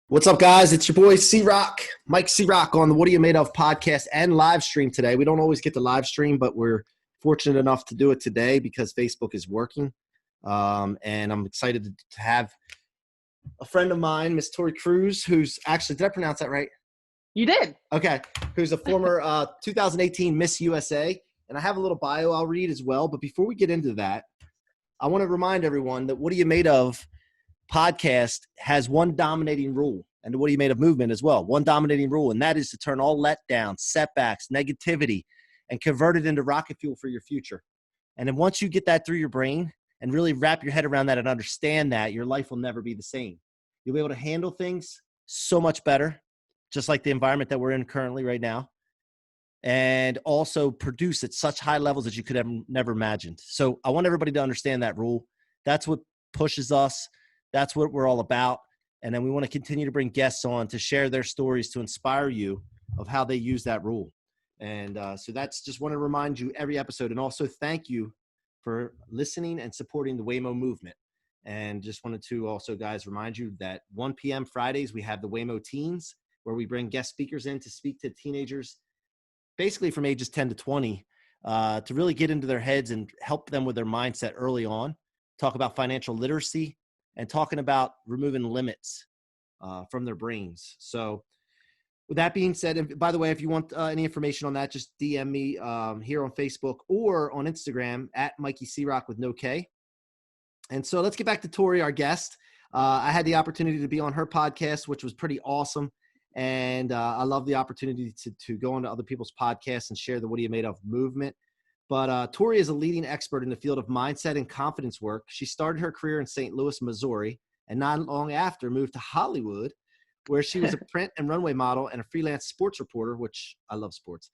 What's up, guys? It's your boy C-Roc, Mike C-Roc on the What Are You Made Of podcast and live stream today. We don't always get to live stream, but we're fortunate enough to do it today because Facebook is working. And I'm excited to have a friend of mine, Miss Tori Kruse, who's actually, did I pronounce that right? You did. Okay. Who's a former 2018 Miss USA. And I have a little bio I'll read as well. But before we get into that, I want to remind everyone that What Are You Made Of podcast has one dominating rule, and What Are You Made Of movement as well. One dominating rule, and that is to turn all letdowns, setbacks, negativity, and convert it into rocket fuel for your future. And then once you get that through your brain and really wrap your head around that and understand that, your life will never be the same. You'll be able to handle things so much better, just like the environment that we're in currently right now, and also produce at such high levels that you could have never imagined. So I want everybody to understand that rule. That's what pushes us. That's what we're all about. And then we want to continue to bring guests on to share their stories to inspire you of how they use that rule. And so that's just want to remind you every episode. And also thank you for listening and supporting the Waymo movement. And just wanted to also, guys, remind you that 1 p.m. Fridays, we have the Waymo Teens, where we bring guest speakers in to speak to teenagers, basically from ages 10 to 20, to really get into their heads and help them with their mindset early on, talk about financial literacy, and talking about removing limits from their brains. So with that being said, and by the way, if you want any information on that, just DM me here on Facebook or on Instagram at Mikey C-Roc with no K. And so let's get back to Tori, our guest. I had the opportunity to be on her podcast, which was pretty awesome. And I love the opportunity to go into other people's podcasts and share the What Are You Made Of movement. But Tori is a leading expert in the field of mindset and confidence work. She started her career in St. Louis, Missouri, and not long after moved to Hollywood, where she was a print and runway model and a freelance sports reporter, which I love sports.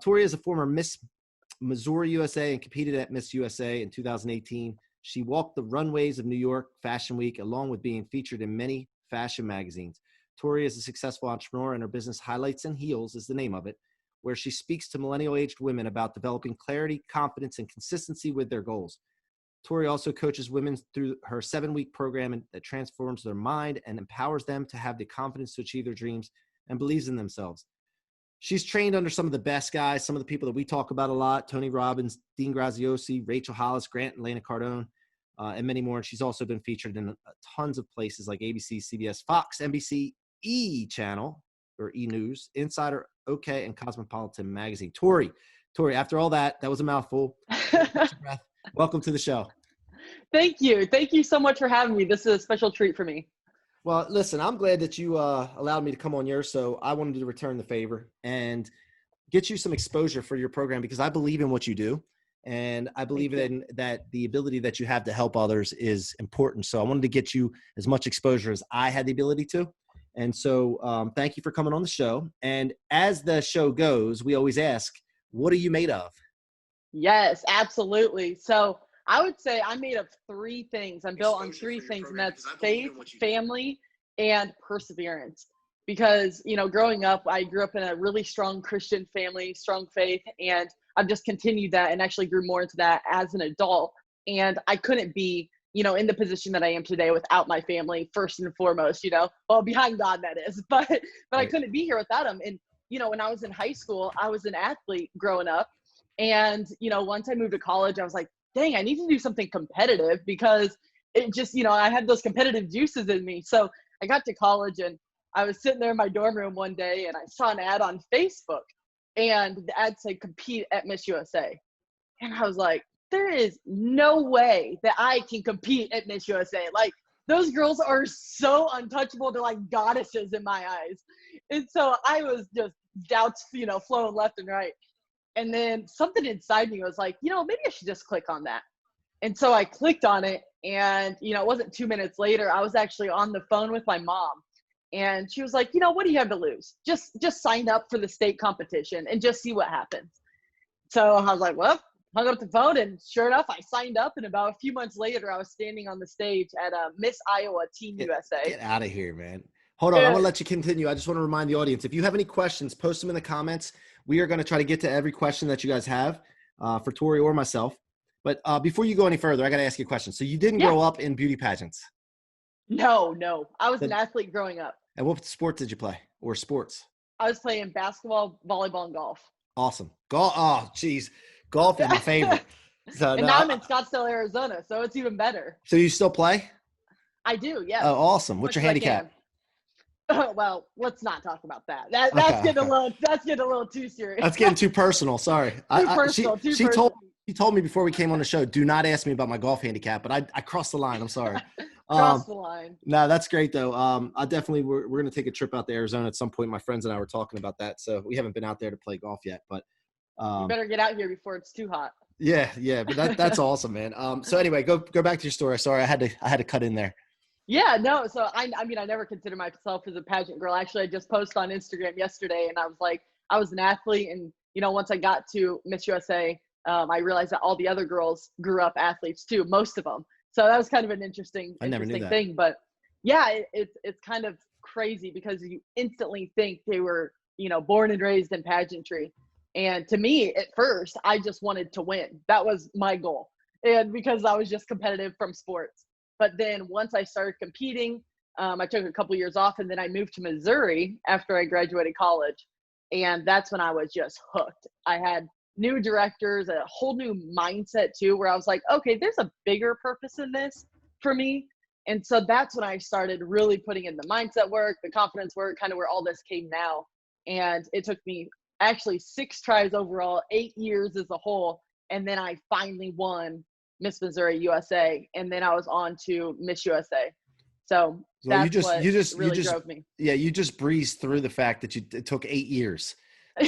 Tori is a former Miss Missouri USA and competed at Miss USA in 2018. She walked the runways of New York Fashion Week, along with being featured in many fashion magazines. Tori is a successful entrepreneur, and her business Highlights and Heels is the name of it, where she speaks to millennial-aged women about developing clarity, confidence, and consistency with their goals. Tori also coaches women through her 7-week program that transforms their mind and empowers them to have the confidence to achieve their dreams and believes in themselves. She's trained under some of the best guys, some of the people that we talk about a lot: Tony Robbins, Dean Graziosi, Rachel Hollis, Grant and Lana Cardone, and many more. And she's also been featured in tons of places like ABC, CBS, Fox, NBC, E! Channel, or E! News, Insider, OK, and Cosmopolitan Magazine. Tori, after all that was a mouthful. Welcome to the show. Thank you. Thank you so much for having me. This is a special treat for me. Well, listen, I'm glad that you allowed me to come on yours. So I wanted to return the favor and get you some exposure for your program, because I believe in what you do. And I believe in that the ability that you have to help others is important. So I wanted to get you as much exposure as I had the ability to. And so thank you for coming on the show. And as the show goes, we always ask, what are you made of? Yes, absolutely. So I would say I'm made of 3 things. I'm built on 3 things, and that's faith, family, and perseverance. Because, growing up, I grew up in a really strong Christian family, strong faith, and I've just continued that and actually grew more into that as an adult. And I couldn't be in the position that I am today without my family, first and foremost, well, behind God, that is, but right. I couldn't be here without them. And, when I was in high school, I was an athlete growing up. And, once I moved to college, I was like, dang, I need to do something competitive, because it just, I had those competitive juices in me. So I got to college, and I was sitting there in my dorm room one day, and I saw an ad on Facebook, and the ad said compete at Miss USA. And I was like, there is no way that I can compete at Miss USA. Like, those girls are so untouchable. They're like goddesses in my eyes. And so I was just doubts, flowing left and right. And then something inside me was like, maybe I should just click on that. And so I clicked on it, and, it wasn't 2 minutes later, I was actually on the phone with my mom. And she was like, what do you have to lose? Just sign up for the state competition and just see what happens. So I was like, well, hung up the phone, and sure enough, I signed up. And about a few months later, I was standing on the stage at Miss Iowa Team USA. Get out of here, man. Hold on. I'm going to let you continue. I just want to remind the audience, if you have any questions, post them in the comments. We are going to try to get to every question that you guys have for Tori or myself. But before you go any further, I got to ask you a question. So you didn't grow up in beauty pageants? No. I was an athlete growing up. And what sport did you play, or sports? I was playing basketball, volleyball, and golf. Awesome. Golf. Oh, geez. Golf is my favorite. So And no, now I'm in Scottsdale, Arizona, so it's even better. so you still play? I do, yes. Oh, awesome. As What's much your as I can. handicap? Well, let's not talk about that. Okay, That's getting okay. a little too serious. That's getting too personal. Sorry. She told me before we came on the show, do not ask me about my golf handicap, but I crossed the line. I'm sorry. Cross the line. No, that's great though. I definitely we're going to take a trip out to Arizona at some point. My friends and I were talking about that, so we haven't been out there to play golf yet. But You better get out here before it's too hot. yeah. But that's awesome, man. So anyway, go back to your story. Sorry, I had to cut in there. Yeah, no. So I mean, I never consider myself as a pageant girl. Actually, I just posted on Instagram yesterday, and I was like, I was an athlete, and once I got to Miss USA, I realized that all the other girls grew up athletes too, most of them. So that was kind of an interesting thing. But yeah, it's kind of crazy because you instantly think they were, born and raised in pageantry. And to me, at first, I just wanted to win. That was my goal. And because I was just competitive from sports. But then once I started competing, I took a couple years off, and then I moved to Missouri after I graduated college. And that's when I was just hooked. I had new directors, a whole new mindset too, where I was like, okay, there's a bigger purpose in this for me. And so that's when I started really putting in the mindset work, the confidence work, kind of where all this came now. And it took me actually 6 tries overall, 8 years as a whole. And then I finally won Miss Missouri USA. And then I was on to Miss USA. So that's what really drove me. Yeah, you just breezed through the fact that it took 8 years.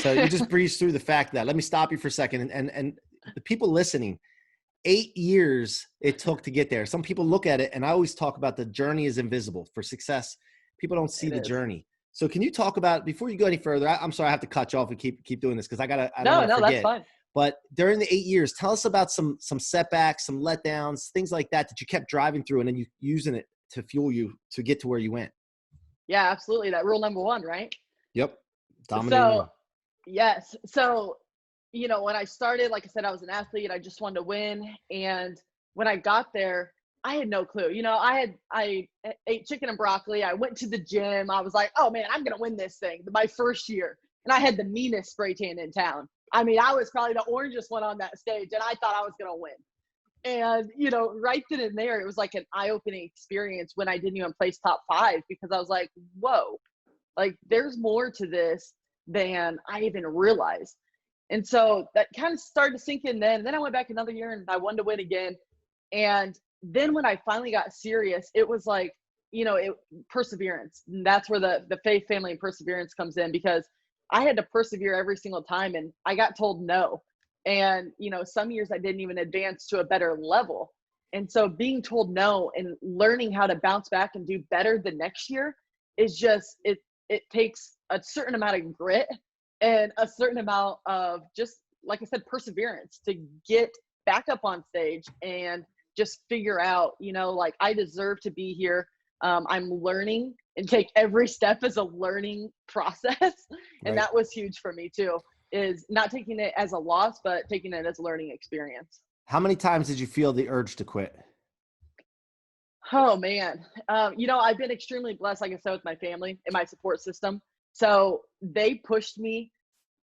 So you just breezed through the fact that, let me stop you for a second. And the people listening, 8 years it took to get there. Some people look at it, and I always talk about the journey is invisible. For success, people don't see the journey. So can you talk about, before you go any further, I'm sorry, I have to cut you off and keep doing this because I don't want to forget. That's fine. But during the 8 years, tell us about some setbacks, some letdowns, things like that you kept driving through, and then you using it to fuel you to get to where you went. Yeah, absolutely. That rule number 1, right? Yep. Dominating. Yes. So, when I started, like I said, I was an athlete. I just wanted to win. And when I got there, I had no clue. I ate chicken and broccoli. I went to the gym. I was like, oh man, I'm going to win this thing. My first year. And I had the meanest spray tan in town. I mean, I was probably the orangest one on that stage, and I thought I was going to win. And, right then and there, it was like an eye-opening experience when I didn't even place top 5, because I was like, whoa, like there's more to this than I even realized. And so that kind of started to sink in then. And then I went back another year and I wanted to win again. And then when I finally got serious, it was like, perseverance. And that's where the faith, family, and perseverance comes in, because I had to persevere every single time, and I got told no. And, some years I didn't even advance to a better level. And so being told no and learning how to bounce back and do better the next year is just, it takes a certain amount of grit and a certain amount of, just like I said, perseverance to get back up on stage and just figure out, like, I deserve to be here. I'm learning, and take every step as a learning process. And that was huge for me too, is not taking it as a loss, but taking it as a learning experience. How many times did you feel the urge to quit? Oh man. I've been extremely blessed, like I said, with my family and my support system. So they pushed me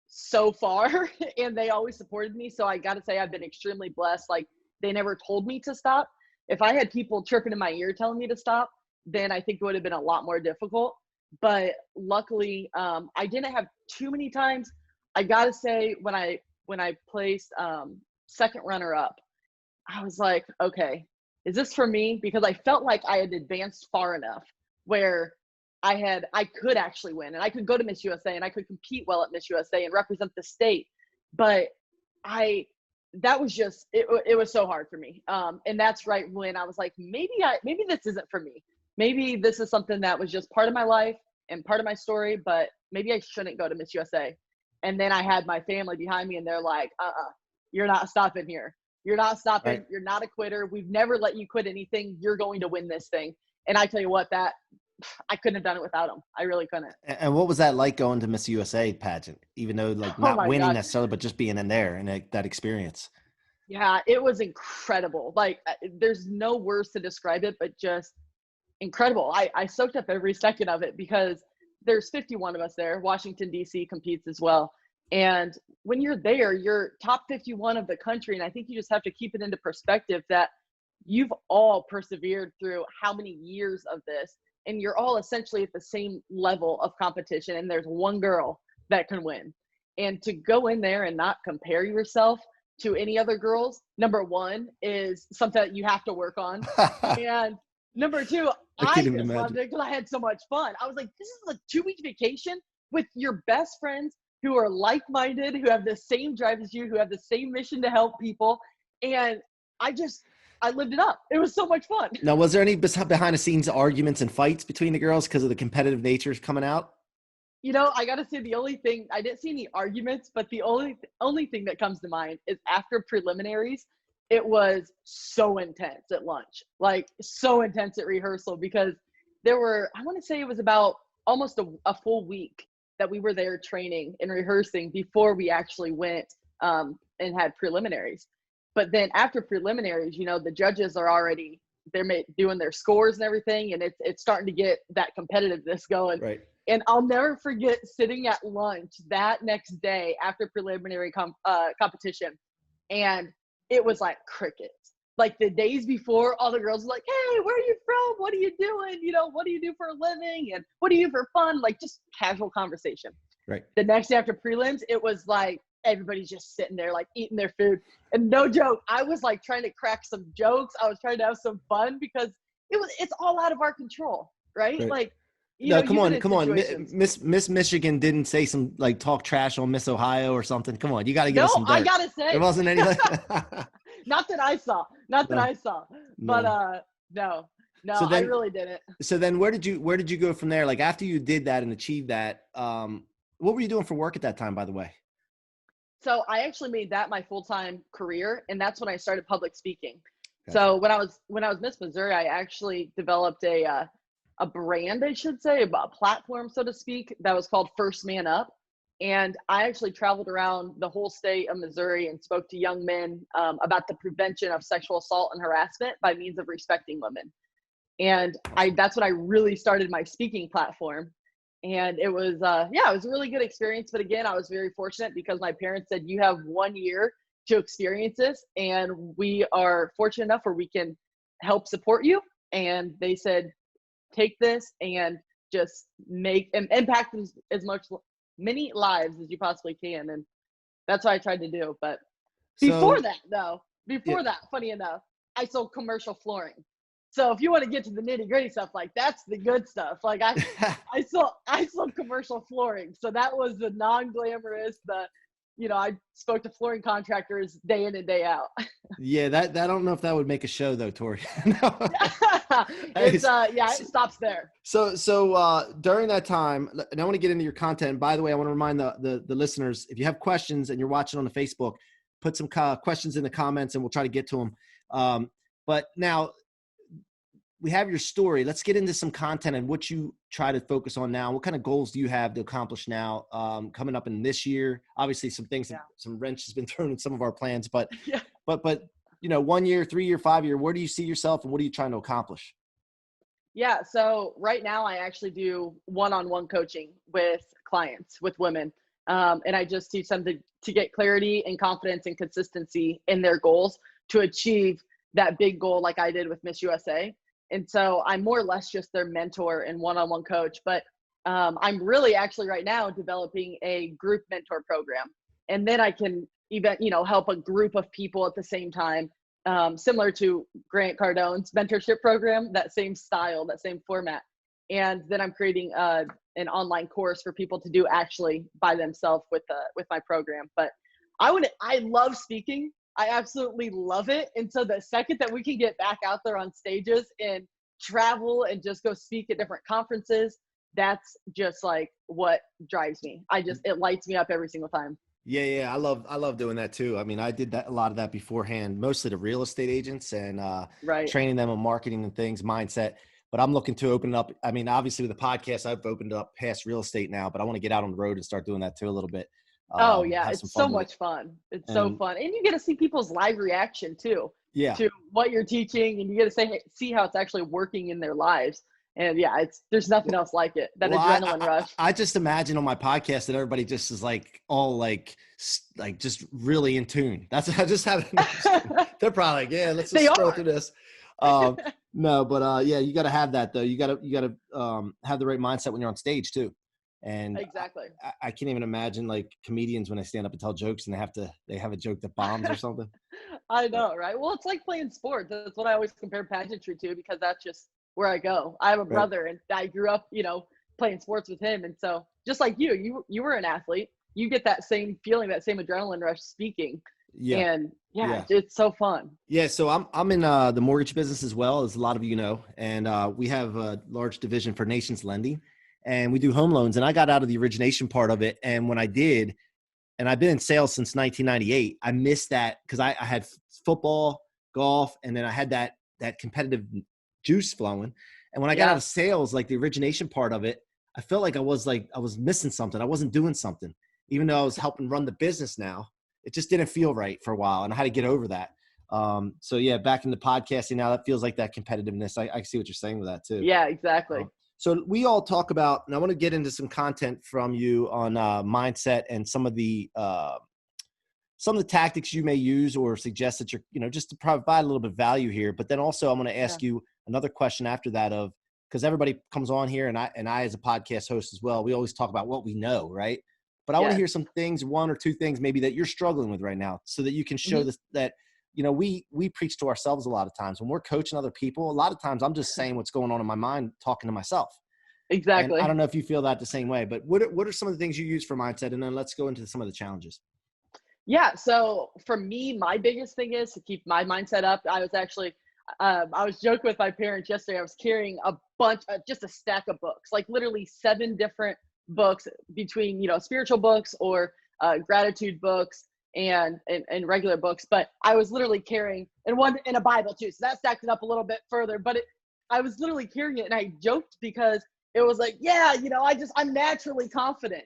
so far and they always supported me. So I got to say, I've been extremely blessed. Like, they never told me to stop. If I had people chirping in my ear telling me to stop, then I think it would have been a lot more difficult. But luckily, I didn't have too many times. I got to say, when I placed second runner up, I was like, okay, is this for me? Because I felt like I had advanced far enough where I could actually win, and I could go to Miss USA, and I could compete well at Miss USA and represent the state. But that was just, it was so hard for me. And that's right when I was like, maybe this isn't for me. Maybe this is something that was just part of my life and part of my story, but maybe I shouldn't go to Miss USA. And then I had my family behind me, and they're like, you're not stopping here. You're not stopping. Right. You're not a quitter. We've never let you quit anything. You're going to win this thing. And I tell you what, that I couldn't have done it without them. I really couldn't. And what was that like, going to Miss USA pageant, even though like not winning necessarily, but just being in there and that experience? Yeah, it was incredible. Like, there's no words to describe it, but just incredible. I soaked up every second of it because there's 51 of us there. Washington, D.C. competes as well. And when you're there, you're top 51 of the country. And I think you just have to keep it into perspective that you've all persevered through how many years of this, and you're all essentially at the same level of competition. And there's one girl that can win. And to go in there and not compare yourself to any other girls, number one, is something that you have to work on. And number two, I just loved it because I had so much fun. I was like, this is a 2-week vacation with your best friends who are like-minded, who have the same drive as you, who have the same mission to help people. And I lived it up. It was so much fun. Now, was there any behind the scenes arguments and fights between the girls because of the competitive nature coming out? You know, I got to say the only thing, I didn't see any arguments, but the only thing that comes to mind is after preliminaries, it was so intense at lunch, like so intense at rehearsal, because there were, I want to say it was about almost a full week that we were there training and rehearsing before we actually went and had preliminaries. But then after preliminaries, you know, the judges are already, they're doing their scores and everything, and it's starting to get that competitiveness going. Right. And I'll never forget sitting at lunch that next day after preliminary competition, and it was like crickets. Like the days before, all the girls were like, hey, where are you from? What are you doing? You know, what do you do for a living? And what do you do for fun? Like just casual conversation. Right. The next day after prelims, it was like everybody's just sitting there like eating their food. And no joke, I was like trying to crack some jokes. I was trying to have some fun because it's all out of our control, right? Like, no, come on. Miss Michigan didn't say some like talk trash on Miss Ohio or something. Come on, you got to give us some dirt. I gotta say, there wasn't any. Not that I saw. But no. So then, I really didn't. So then, where did you go from there? Like after you did that and achieved that, what were you doing for work at that time, by the way? So I actually made that my full-time career, and that's when I started public speaking. Gotcha. So when I was Miss Missouri, I actually developed a brand, I should say, a platform, so to speak, that was called First Man Up. And I actually traveled around the whole state of Missouri and spoke to young men about the prevention of sexual assault and harassment by means of respecting women. And that's when I really started my speaking platform. And it was, it was a really good experience. But again, I was very fortunate because my parents said, you have 1 year to experience this. And we are fortunate enough where we can help support you. And they said, take this and just make and impact as many lives as you possibly can. And that's what I tried to do. But before that, funny enough, I sold commercial flooring. So if you want to get to the nitty gritty stuff, like that's the good stuff. Like I sold commercial flooring. So that was the non-glamorous, I spoke to flooring contractors day in and day out. Yeah, that I don't know if that would make a show though, Tori. No. It stops there. So during that time, and I want to get into your content. By the way, I want to remind the listeners, if you have questions and you're watching on the Facebook, put some questions in the comments and we'll try to get to them. But now we have your story. Let's get into some content and what you try to focus on now. What kind of goals do you have to accomplish now coming up in this year? Obviously some things, some wrench has been thrown in some of our plans, but 1 year, 3 year, 5 year, where do you see yourself and what are you trying to accomplish? Yeah. So right now I actually do one-on-one coaching with clients, with women. And I just teach them to get clarity and confidence and consistency in their goals to achieve that big goal like I did with Miss USA. And so I'm more or less just their mentor and one-on-one coach, but I'm really actually right now developing a group mentor program. And then I can even, help a group of people at the same time, similar to Grant Cardone's mentorship program, that same style, that same format. And then I'm creating an online course for people to do actually by themselves with my program. But I love speaking. I absolutely love it. And so the second that we can get back out there on stages and travel and just go speak at different conferences, that's just like what drives me. It lights me up every single time. Yeah. I love doing that too. I mean, I did a lot of that beforehand, mostly to real estate agents and training them on marketing and things, mindset. But I'm looking to open up. I mean, obviously with the podcast, I've opened up past real estate now, but I want to get out on the road and start doing that too a little bit. It's so much fun. It's so fun. And you get to see people's live reaction too. Yeah. To what you're teaching, and you get to see how it's actually working in their lives. And yeah, there's nothing else like it. That adrenaline rush. I just imagine on my podcast that everybody just is like all like just really in tune. That's I just have. They're probably like, yeah, let's just scroll through this. No, but yeah, you got to have that though. You got to have the right mindset when you're on stage too. And exactly. I can't even imagine like comedians when they stand up and tell jokes and they have a joke that bombs or something. I know, right? Well, it's like playing sports. That's what I always compare pageantry to, because that's just where I go. I have a brother, and I grew up, playing sports with him. And so just like you were an athlete, you get that same feeling, that same adrenaline rush speaking. Yeah. And it's so fun. Yeah. So I'm in the mortgage business as well, as a lot of you know, and we have a large division for Nations Lending, and we do home loans. And I got out of the origination part of it. And when I did, and I've been in sales since 1998, I missed that because I had football, golf, and then I had that competitive juice flowing. And when I got out of sales, like the origination part of it, I felt like I was missing something. I wasn't doing something, even though I was helping run the business now. It just didn't feel right for a while, and I had to get over that. So yeah, back in the podcasting now, that feels like that competitiveness. I see what you're saying with that too. Yeah, exactly. So we all talk about, and I want to get into some content from you on mindset and some of the tactics you may use or suggest that you're, just to provide a little bit of value here. But then also I'm going to ask you another question after that because everybody comes on here, and I as a podcast host as well, we always talk about what we know, right? But I want to hear some things, one or two things maybe that you're struggling with right now, so that you can show this, that, we preach to ourselves a lot of times when we're coaching other people. A lot of times I'm just saying what's going on in my mind, talking to myself. Exactly. And I don't know if you feel that the same way, but what are some of the things you use for mindset? And then let's go into some of the challenges. Yeah. So for me, my biggest thing is to keep my mindset up. I was actually, I was joking with my parents yesterday. I was carrying a bunch, just a stack of books, like literally 7 different books between, spiritual books or gratitude books and regular books. But I was literally carrying, and a Bible too. So that stacked it up a little bit further, but I was literally carrying it, and I joked because it was like, I'm naturally confident.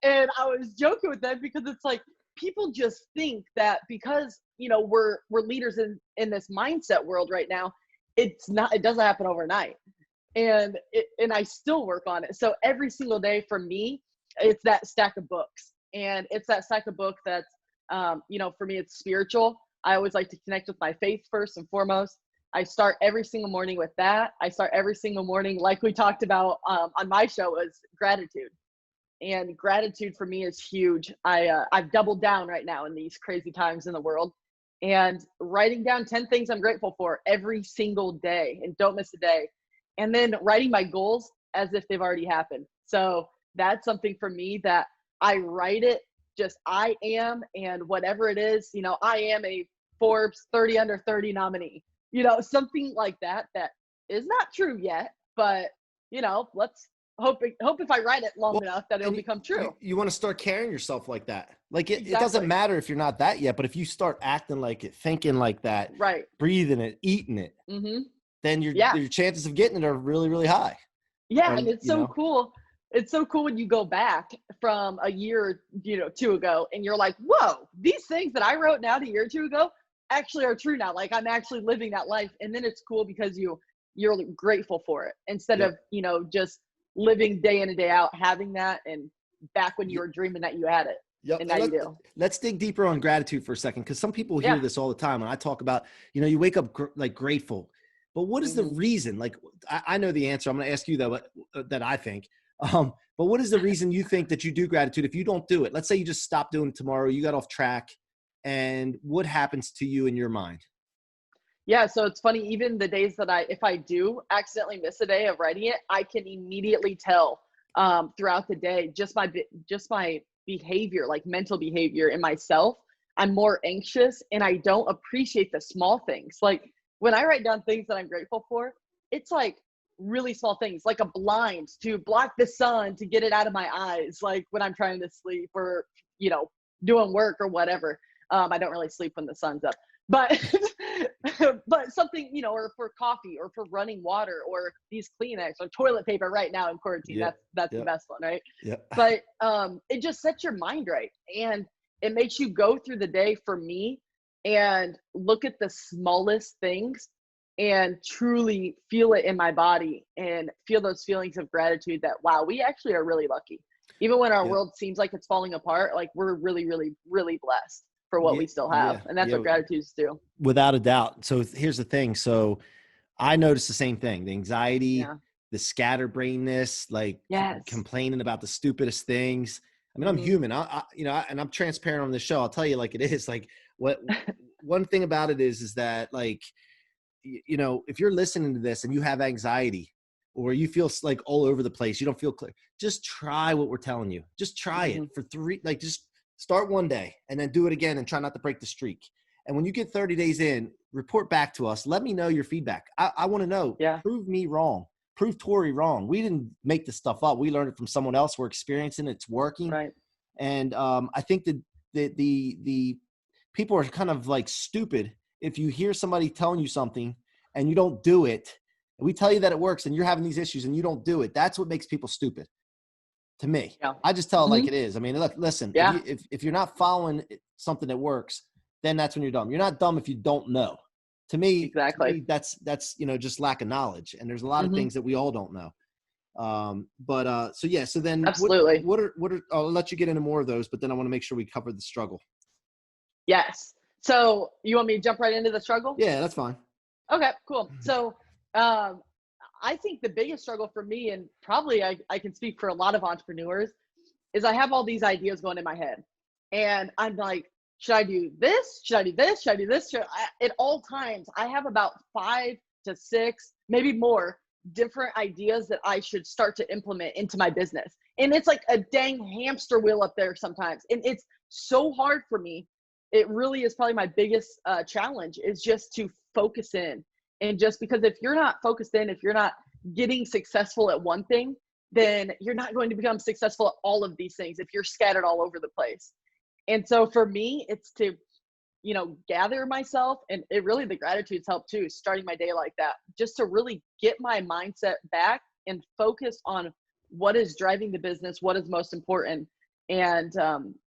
And I was joking with them because it's like, people just think that because, we're leaders in this mindset world right now, it doesn't happen overnight. And I still work on it. So every single day for me, it's that stack of books, and it's that stack of books that's, for me, it's spiritual. I always like to connect with my faith first and foremost. I start every single morning with that. I start every single morning, like we talked about on my show, was gratitude. And gratitude for me is huge. I've doubled down right now in these crazy times in the world, and writing down 10 things I'm grateful for every single day, and don't miss a day. And then writing my goals as if they've already happened. So that's something for me that I write it just I am, and whatever it is, I am a Forbes 30 under 30 nominee, something like that is not true yet, but let's hope if I write it long enough that it'll become true. You want to start carrying yourself like that. Like it doesn't matter if you're not that yet, but if you start acting like it, thinking like that, right, breathing it, eating it, then your chances of getting it are really, really high. Yeah. And it's so cool. It's so cool when you go back from a year, 2 ago, and you're like, whoa, these things that I wrote down a year or 2 ago actually are true now. Like, I'm actually living that life. And then it's cool because you're grateful for it instead of, just living day in and day out, having that, and back when you were dreaming that you had it. Yep. And now you do. Let's dig deeper on gratitude for a second, because some people hear this all the time. When I talk about, you wake up grateful, but what is the reason? Like, I know the answer. I'm going to ask you though, that I think. But what is the reason you think that you do gratitude if you don't do it? Let's say you just stop doing it tomorrow, you got off track, and what happens to you in your mind? Yeah, so it's funny, even the days that if I do accidentally miss a day of writing it, I can immediately tell throughout the day, just my behavior, like mental behavior in myself. I'm more anxious, and I don't appreciate the small things. Like, when I write down things that I'm grateful for, it's like really small things, like a blind to block the sun to get it out of my eyes, like when I'm trying to sleep or, doing work or whatever. I don't really sleep when the sun's up, but but something, or for coffee or for running water or these Kleenex or toilet paper right now in quarantine. That's the best one, right? Yeah. But it just sets your mind right, and it makes you go through the day, for me, and look at the smallest things and truly feel it in my body and feel those feelings of gratitude that, wow, we actually are really lucky. Even when our world seems like it's falling apart, like we're really, really, really blessed for what we still have. And that's what gratitudes do. Without a doubt. So here's the thing. So I noticed the same thing, the anxiety, the scatterbrainness, like complaining about the stupidest things. I mean, I'm human. And I'm transparent on this show. I'll tell you like it is. Like one thing about it is that like, if you're listening to this and you have anxiety or you feel like all over the place, you don't feel clear, just try what we're telling you. Just try it for just start one day and then do it again and try not to break the streak. And when you get 30 days in, report back to us. Let me know your feedback. I want to know, prove me wrong, prove Tori wrong. We didn't make this stuff up. We learned it from someone else. We're experiencing it. It's working. Right. And I think that the people are kind of like stupid if you hear somebody telling you something and you don't do it. And we tell you that it works and you're having these issues and you don't do it. That's what makes people stupid to me. Yeah. I just tell it like it is. I mean, look, listen, if you're not following something that works, then that's when you're dumb. You're not dumb if you don't know. To me, exactly. That's just lack of knowledge. And there's a lot of things that we all don't know. So then absolutely. What are I'll let you get into more of those, but then I want to make sure we cover the struggle. Yes. So you want me to jump right into the struggle? Yeah, that's fine. Okay, cool. So, I think the biggest struggle for me, and probably I can speak for a lot of entrepreneurs, is I have all these ideas going in my head and I'm like, should I do this? Should I do this? Should I do this? At all times, I have about 5 to 6, maybe more different ideas that I should start to implement into my business. And it's like a dang hamster wheel up there sometimes. And it's so hard for me. It really is probably my biggest challenge is just to focus in. And just because if you're not focused in, if you're not getting successful at one thing, then you're not going to become successful at all of these things if you're scattered all over the place. And so for me, it's to, gather myself, and it really, the gratitudes help too, starting my day like that, just to really get my mindset back and focus on what is driving the business, what is most important. And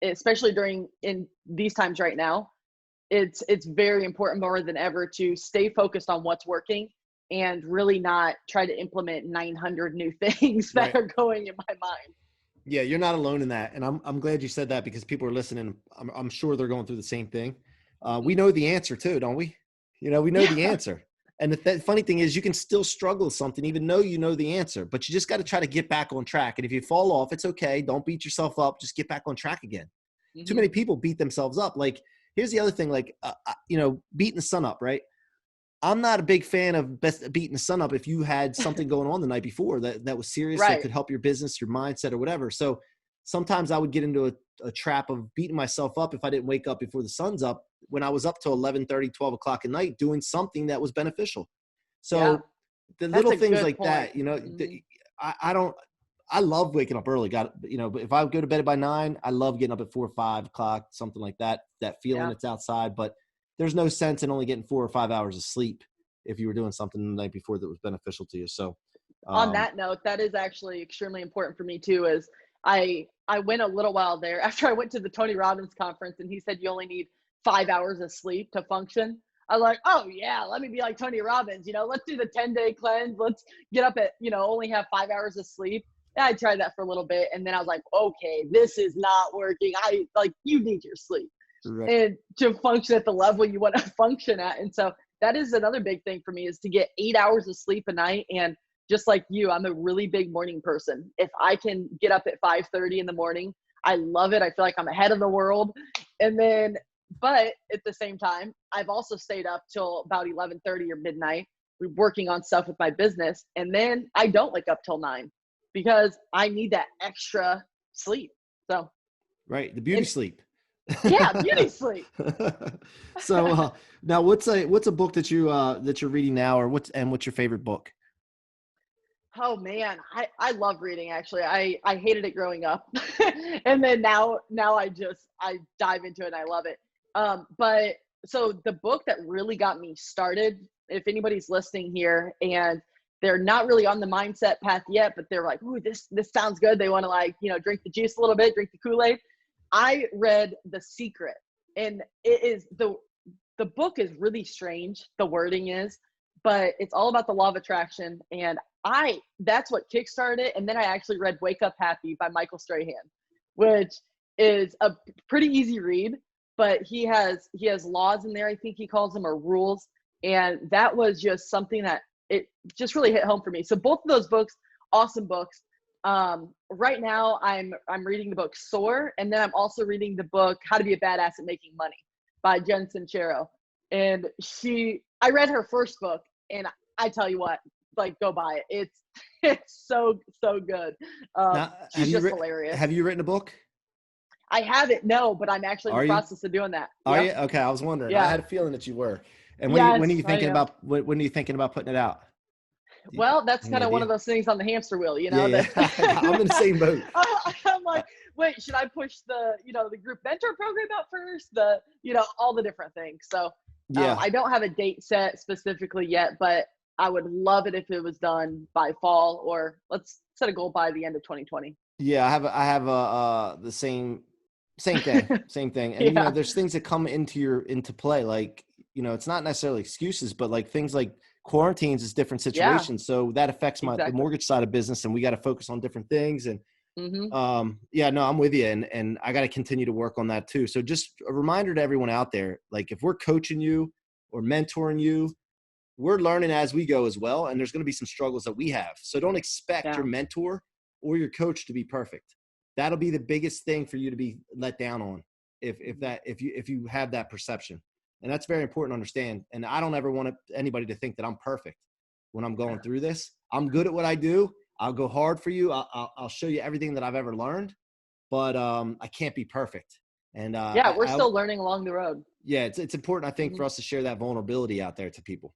especially in these times right now, it's very important more than ever to stay focused on what's working and really not try to implement 900 new things that are going in my mind. Yeah, you're not alone in that. And I'm glad you said that because people are listening. I'm sure they're going through the same thing. We know the answer too, don't we? We know the answer. And the funny thing is you can still struggle with something even though you know the answer, but you just got to try to get back on track. And if you fall off, it's okay. Don't beat yourself up. Just get back on track again. Mm-hmm. Too many people beat themselves up. Like, here's the other thing, like, beating the sun up, right? I'm not a big fan of beating the sun up if you had something going on the night before that was serious, that could help your business, your mindset, or whatever. So sometimes I would get into a trap of beating myself up if I didn't wake up before the sun's up, when I was up till 11:30, 12 o'clock at night doing something that was beneficial. So the little things like that, I love waking up early. If I go to bed by 9, I love getting up at 4 or 5 o'clock, something like that, that feeling it's outside. But there's no sense in only getting 4 or 5 hours of sleep if you were doing something the night before that was beneficial to you. So on that note, that is actually extremely important for me too, is I went a little while there after I went to the Tony Robbins conference and he said you only need 5 hours of sleep to function. I was like, oh yeah, let me be like Tony Robbins, let's do the 10-day cleanse. Let's get up at, only have 5 hours of sleep. And I tried that for a little bit. And then I was like, okay, this is not working. You need your sleep and to function at the level you want to function at. And so that is another big thing for me, is to get 8 hours of sleep a night. And just like you, I'm a really big morning person. If I can get up at 5:30 in the morning, I love it. I feel like I'm ahead of the world. But at the same time, I've also stayed up till about 11:30 or midnight working on stuff with my business. And then I don't wake up till 9 because I need that extra sleep. So, right. The beauty sleep. Yeah. Beauty sleep. So now what's a book that you're reading now, or what's your favorite book? Oh man, I love reading actually. I hated it growing up. And then now I dive into it and I love it. But so the book that really got me started, if anybody's listening here and they're not really on the mindset path yet, but they're like, ooh, this sounds good. They want to drink the juice a little bit, drink the Kool-Aid. I read The Secret, and it is the book is really strange. The wording is, but it's all about the law of attraction. And that's what kickstarted it. And then I actually read Wake Up Happy by Michael Strahan, which is a pretty easy read, but he has laws in there. I think he calls them, or rules. And that was just something that it just really hit home for me. So both of those books, awesome books. Right now I'm reading the book Soar, and then I'm also reading the book How to Be a Badass at Making Money by Jen Sincero. And I read her first book, and I tell you what, like, go buy it. It's so good. She's just hilarious. Have you written a book? I haven't, no, but I'm actually in the process of doing that. Are you? Okay, I was wondering. Yeah. I had a feeling that you were. And when are you thinking about putting it out? Well, that's kind of one of those things on the hamster wheel, you know. Yeah. I'm in the same boat. I'm like, wait, should I push the group mentor program out first? All the different things. So yeah, I don't have a date set specifically yet, but I would love it if it was done by fall, or let's set a goal by the end of 2020. Yeah, I have the same thing. And there's things that come into play, like, it's not necessarily excuses, but like things like quarantines is different situations. Yeah. So that affects the mortgage side of business, and we got to focus on different things. And I'm with you. And I got to continue to work on that too. So just a reminder to everyone out there, like, if we're coaching you or mentoring you, we're learning as we go as well. And there's going to be some struggles that we have. So don't expect your mentor or your coach to be perfect. That'll be the biggest thing for you to be let down on if you have that perception. And that's very important to understand. And I don't ever want anybody to think that I'm perfect when I'm going through this. I'm good at what I do. I'll go hard for you. I'll show you everything that I've ever learned, but I can't be perfect. And we're still learning along the road. Yeah, it's important, I think, for us to share that vulnerability out there to people.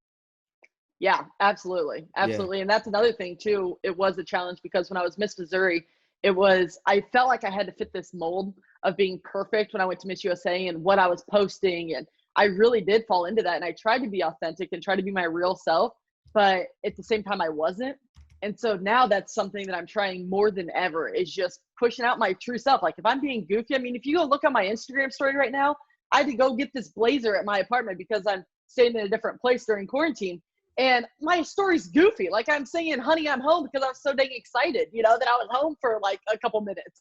Yeah, absolutely. And that's another thing too. It was a challenge because when I was Miss Missouri, I felt like I had to fit this mold of being perfect when I went to Miss USA and what I was posting. And I really did fall into that. And I tried to be authentic and try to be my real self, but at the same time I wasn't. And so now that's something that I'm trying more than ever, is just pushing out my true self. Like, if I'm being goofy, I mean, if you go look at my Instagram story right now, I had to go get this blazer at my apartment because I'm staying in a different place during quarantine. And my story's goofy. Like, I'm saying, honey, I'm home, because I was so dang excited, that I was home for like a couple minutes.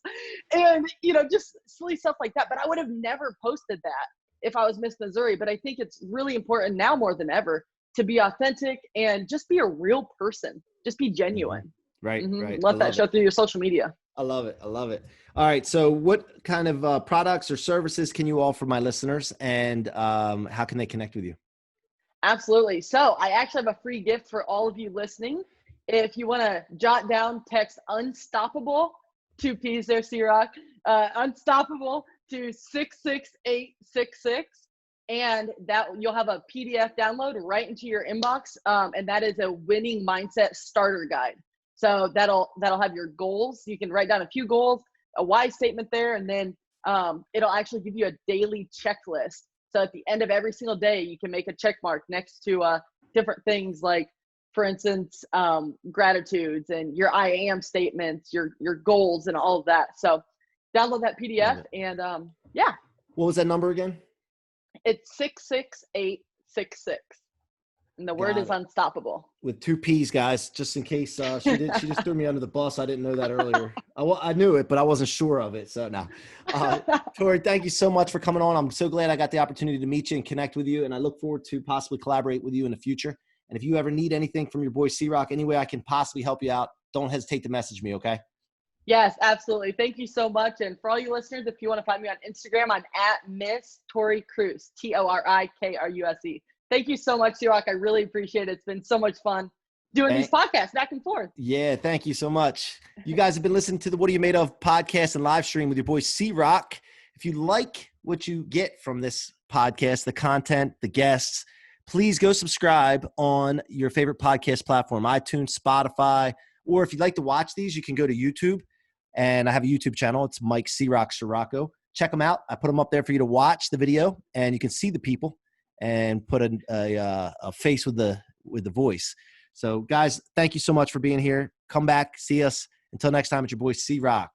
And, just silly stuff like that. But I would have never posted that if I was Miss Missouri. But I think it's really important now more than ever to be authentic and just be a real person. Just be genuine. Right, right. Let that show through your social media. I love it. All right. So what kind of products or services can you offer my listeners, and how can they connect with you? Absolutely. So I actually have a free gift for all of you listening. If you want to jot down, text Unstoppable, 2 P's there, C-Roc, Unstoppable to 66866. And that you'll have a PDF download right into your inbox. And that is a winning mindset starter guide. So that'll have your goals. You can write down a few goals, a why statement there, and then it'll actually give you a daily checklist. So at the end of every single day, you can make a check mark next to different things, like, for instance, gratitudes and your I am statements, your goals, and all of that. So download that PDF, and What was that number again? It's 66866. And the word is unstoppable. With 2 P's, guys, just in case she just threw me under the bus. I didn't know that earlier. I knew it, but I wasn't sure of it. So no. Tori, thank you so much for coming on. I'm so glad I got the opportunity to meet you and connect with you. And I look forward to possibly collaborate with you in the future. And if you ever need anything from your boy C-Roc, any way I can possibly help you out, don't hesitate to message me, okay? Yes, absolutely. Thank you so much. And for all you listeners, if you want to find me on Instagram, I'm at Miss Tori Kruse, ToriKruse. Thank you so much, C-Roc. I really appreciate it. It's been so much fun doing these podcasts back and forth. Yeah, thank you so much. You guys have been listening to the What Are You Made Of podcast and live stream with your boy C-Roc. If you like what you get from this podcast, the content, the guests, please go subscribe on your favorite podcast platform, iTunes, Spotify, or if you'd like to watch these, you can go to YouTube. And I have a YouTube channel. It's Mike C-Roc Ciorrocco. Check them out. I put them up there for you to watch the video, and you can see the people and put a face with the voice. So, guys, thank you so much for being here. Come back, see us. Until next time, it's your boy C-Roc.